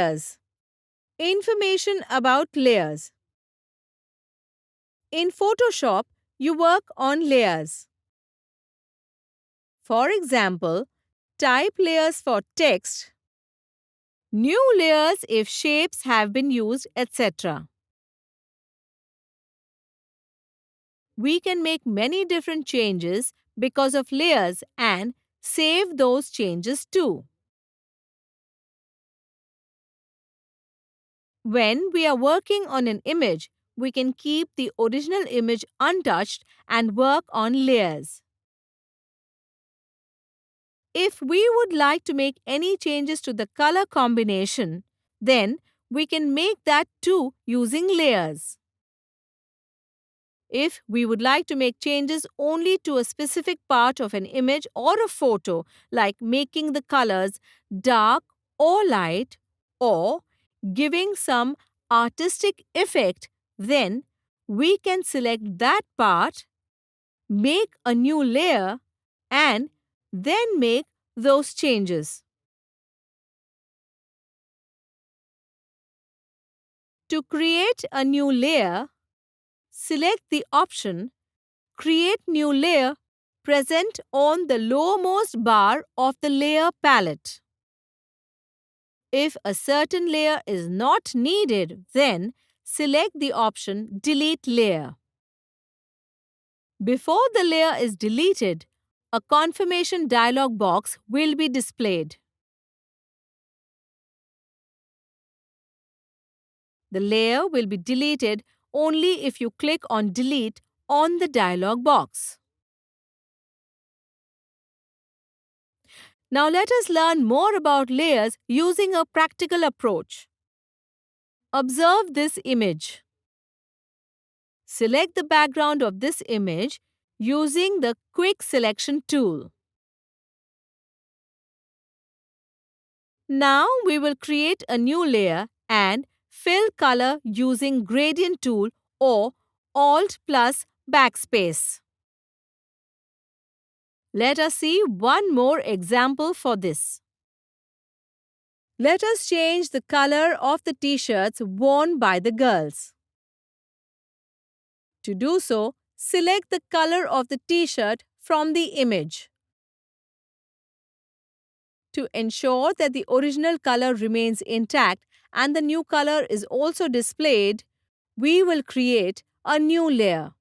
Layers. Information about layers. In Photoshop, you work on layers. For example, type layers for text, new layers if shapes have been used, etc. We can make many different changes because of layers and save those changes too. When we are working on an image, we can keep the original image untouched and work on layers. If we would like to make any changes to the color combination, then we can make that too using layers. If we would like to make changes only to a specific part of an image or a photo, like making the colors dark or light, or giving some artistic effect, then we can select that part, make a new layer, and then make those changes. To create a new layer, select the option Create New Layer present on the lowermost bar of the layer palette. If a certain layer is not needed, then select the option Delete Layer. Before the layer is deleted, a confirmation dialog box will be displayed. The layer will be deleted only if you click on Delete on the dialog box. Now let us learn more about layers using a practical approach. Observe this image. Select the background of this image using the Quick Selection tool. Now we will create a new layer and fill color using Gradient tool or Alt plus Backspace. Let us see one more example for this. Let us change the color of the t-shirts worn by the girls. To do so, select the color of the t-shirt from the image. To ensure that the original color remains intact and the new color is also displayed, we will create a new layer.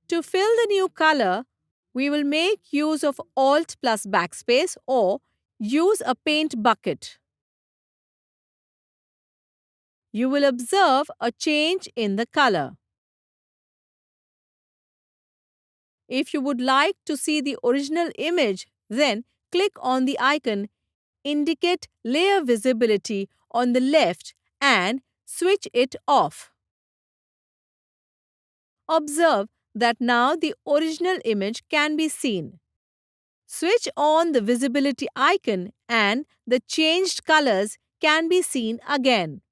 To fill the new color, we will make use of Alt plus Backspace or use a paint bucket. You will observe a change in the color. If you would like to see the original image, then click on the icon Indicate Layer Visibility on the left and switch it off. Observe that now the original image can be seen. Switch on the visibility icon and the changed colors can be seen again.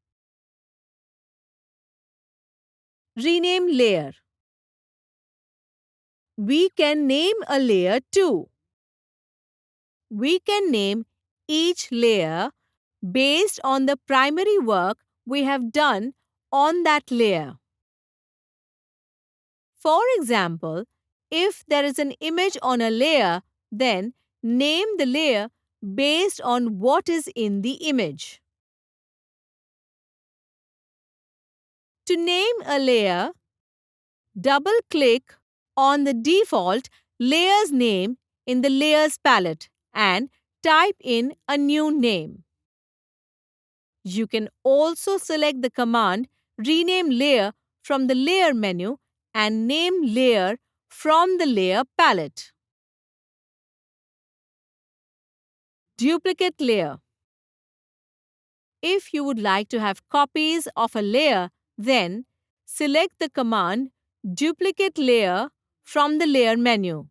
Rename layer. We can name a layer too. We can name each layer based on the primary work we have done on that layer. For example, if there is an image on a layer, then name the layer based on what is in the image. To name a layer, double-click on the default layer's name in the Layers palette and type in a new name. You can also select the command Rename Layer from the Layer menu and name layer from the Layer palette. Duplicate layer. If you would like to have copies of a layer, then select the command Duplicate Layer from the Layer menu.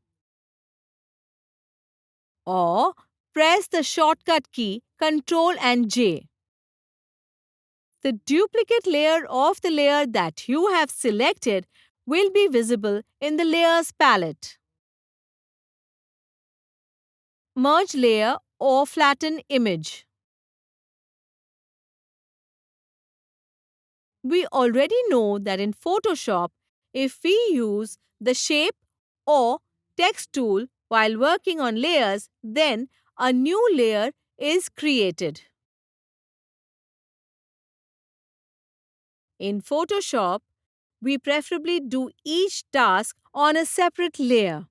Or press the shortcut key Ctrl and J. The duplicate layer of the layer that you have selected will be visible in the Layers palette. Merge layer or flatten image. We already know that in Photoshop, if we use the shape or text tool while working on layers, then a new layer is created. In Photoshop, we preferably do each task on a separate layer.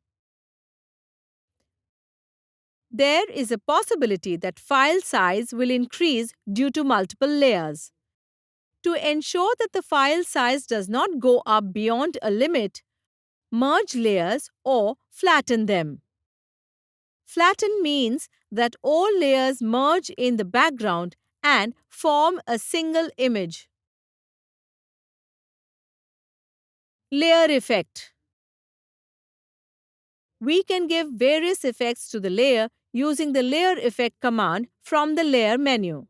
There is a possibility that file size will increase due to multiple layers. To ensure that the file size does not go up beyond a limit, merge layers or flatten them. Flatten means that all layers merge in the background and form a single image. Layer effect. We can give various effects to the layer using the layer effect command from the layer menu.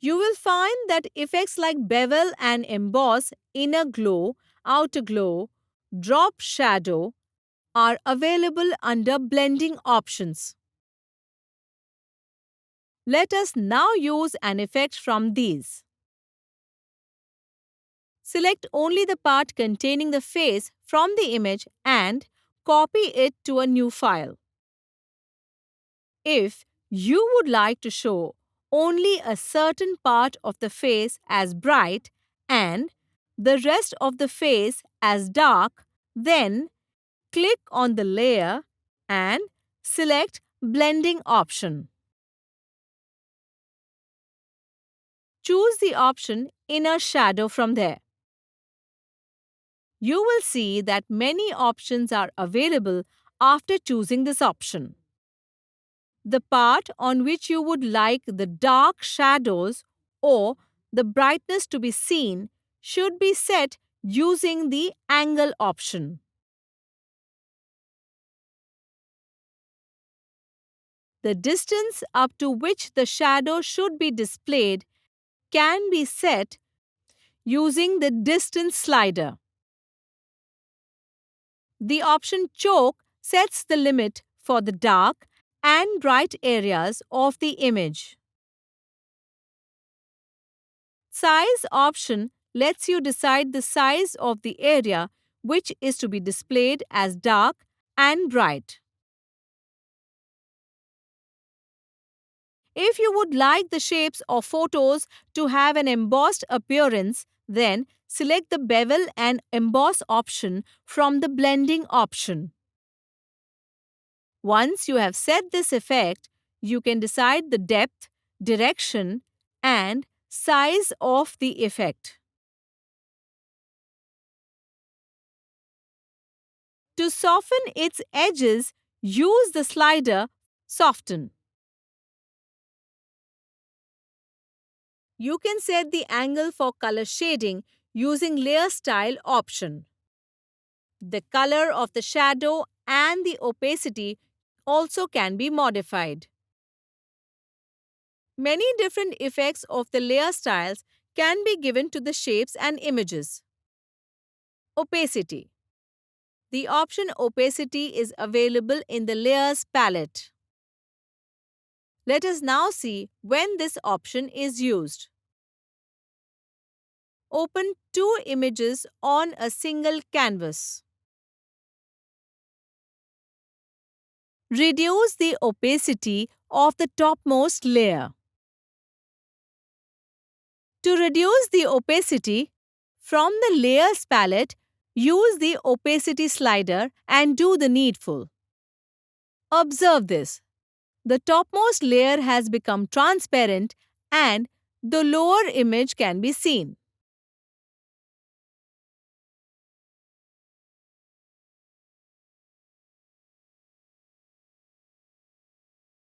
You will find that effects like bevel and emboss, inner glow, outer glow, drop shadow are available under blending options. Let us now use an effect from these. Select only the part containing the face from the image and copy it to a new file. If you would like to show only a certain part of the face as bright and the rest of the face as dark, then click on the layer and select Blending option. Choose the option Inner Shadow from there. You will see that many options are available after choosing this option. The part on which you would like the dark shadows or the brightness to be seen should be set using the angle option. The distance up to which the shadow should be displayed can be set using the distance slider. The option Choke sets the limit for the dark and bright areas of the image. Size option lets you decide the size of the area which is to be displayed as dark and bright. If you would like the shapes or photos to have an embossed appearance, then select the bevel and emboss option from the blending option. Once you have set this effect, you can decide the depth, direction, and size of the effect. To soften its edges, use the slider Soften. You can set the angle for color shading using Layer Style option. The color of the shadow and the opacity also can be modified. Many different effects of the layer styles can be given to the shapes and images. Opacity. The option Opacity is available in the Layers palette. Let us now see when this option is used. Open two images on a single canvas. Reduce the opacity of the topmost layer. To reduce the opacity, from the Layers palette, use the opacity slider and do the needful. Observe this. The topmost layer has become transparent and the lower image can be seen.